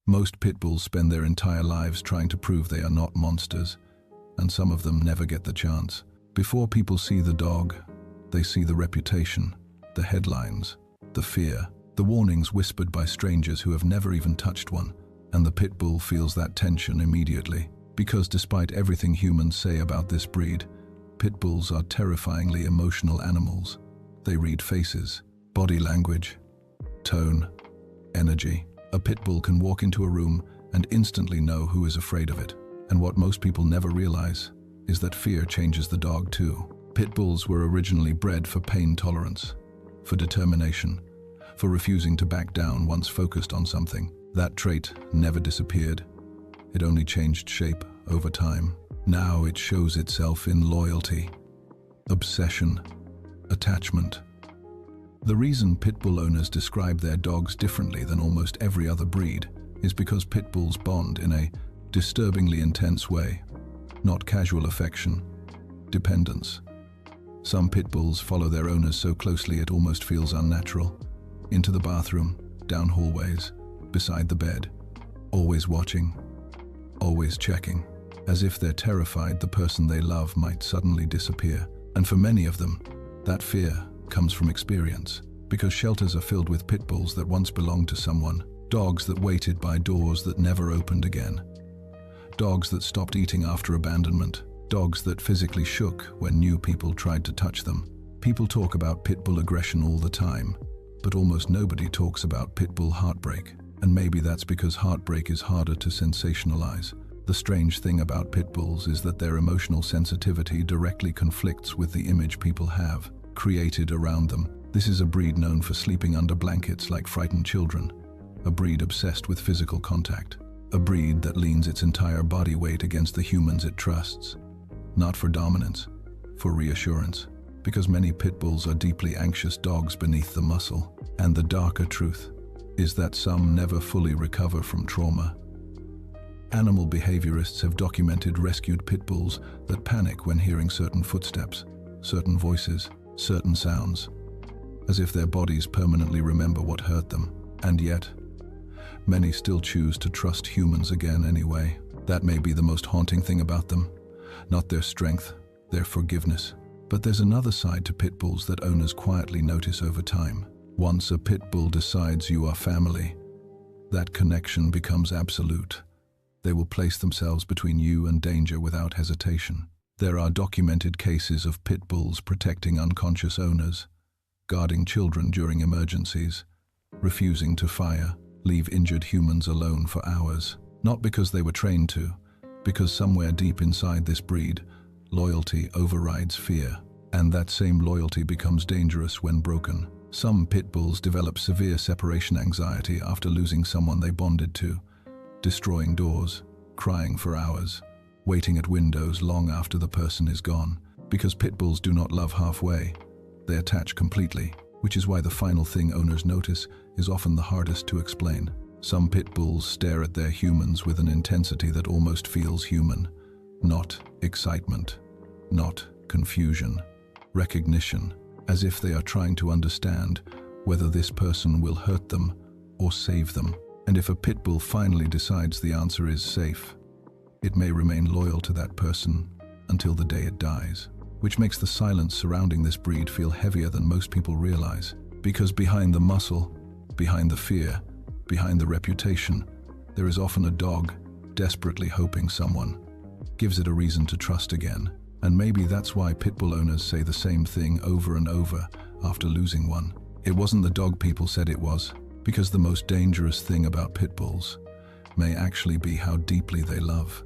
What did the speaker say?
Most pit bulls spend their entire lives trying to prove they are not monsters, and some of them never get the chance. Before people see the dog, they see the reputation, the headlines, the fear, the warnings whispered by strangers who have never even touched one, and the pit bull feels that tension immediately. Because despite everything humans say about this breed, pit bulls are terrifyingly emotional animals. They read faces, body language, tone, energy. A pit bull can walk into a room and instantly know who is afraid of it. And what most people never realize is that fear changes the dog too. Pit bulls were originally bred for pain tolerance, for determination, for refusing to back down once focused on something. That trait never disappeared. It only changed shape over time. Now it shows itself in loyalty, obsession, attachment. The reason pit bull owners describe their dogs differently than almost every other breed is because pit bulls bond in a disturbingly intense way, not casual affection, dependence. Some pit bulls follow their owners so closely it almost feels unnatural. Into the bathroom, down hallways, beside the bed, always watching, always checking, as if they're terrified the person they love might suddenly disappear. And for many of them, that fear comes from experience, because shelters are filled with pit bulls that once belonged to someone, dogs that waited by doors that never opened again, dogs that stopped eating after abandonment, dogs that physically shook when new people tried to touch them. People talk about pit bull aggression all the time, but almost nobody talks about pit bull heartbreak. And maybe that's because heartbreak is harder to sensationalize. The strange thing about pit bulls is that their emotional sensitivity directly conflicts with the image people have created around them. This is a breed known for sleeping under blankets like frightened children, a breed obsessed with physical contact, a breed that leans its entire body weight against the humans it trusts, not for dominance, for reassurance, because many pit bulls are deeply anxious dogs beneath the muscle. And the darker truth is that some never fully recover from trauma. Animal behaviorists have documented rescued pit bulls that panic when hearing certain footsteps, certain voices, certain sounds, as if their bodies permanently remember what hurt them. And yet, many still choose to trust humans again anyway. That may be the most haunting thing about them, not their strength, their forgiveness. But there's another side to pit bulls that owners quietly notice over time. Once a pit bull decides you are family, that connection becomes absolute. They will place themselves between you and danger without hesitation. There are documented cases of pit bulls protecting unconscious owners, guarding children during emergencies, refusing to fire, leave injured humans alone for hours. Not because they were trained to, because somewhere deep inside this breed, loyalty overrides fear, and that same loyalty becomes dangerous when broken. Some pit bulls develop severe separation anxiety after losing someone they bonded to, destroying doors, crying for hours, waiting at windows long after the person is gone. Because pit bulls do not love halfway, they attach completely, which is why the final thing owners notice is often the hardest to explain. Some pit bulls stare at their humans with an intensity that almost feels human. Not excitement, not confusion, recognition, as if they are trying to understand whether this person will hurt them or save them. And if a pit bull finally decides the answer is safe, it may remain loyal to that person until the day it dies, which makes the silence surrounding this breed feel heavier than most people realize. Because behind the muscle, behind the fear, behind the reputation, there is often a dog desperately hoping someone gives it a reason to trust again. And maybe that's why pit bull owners say the same thing over and over after losing one. It wasn't the dog people said it was, because the most dangerous thing about pit bulls may actually be how deeply they love.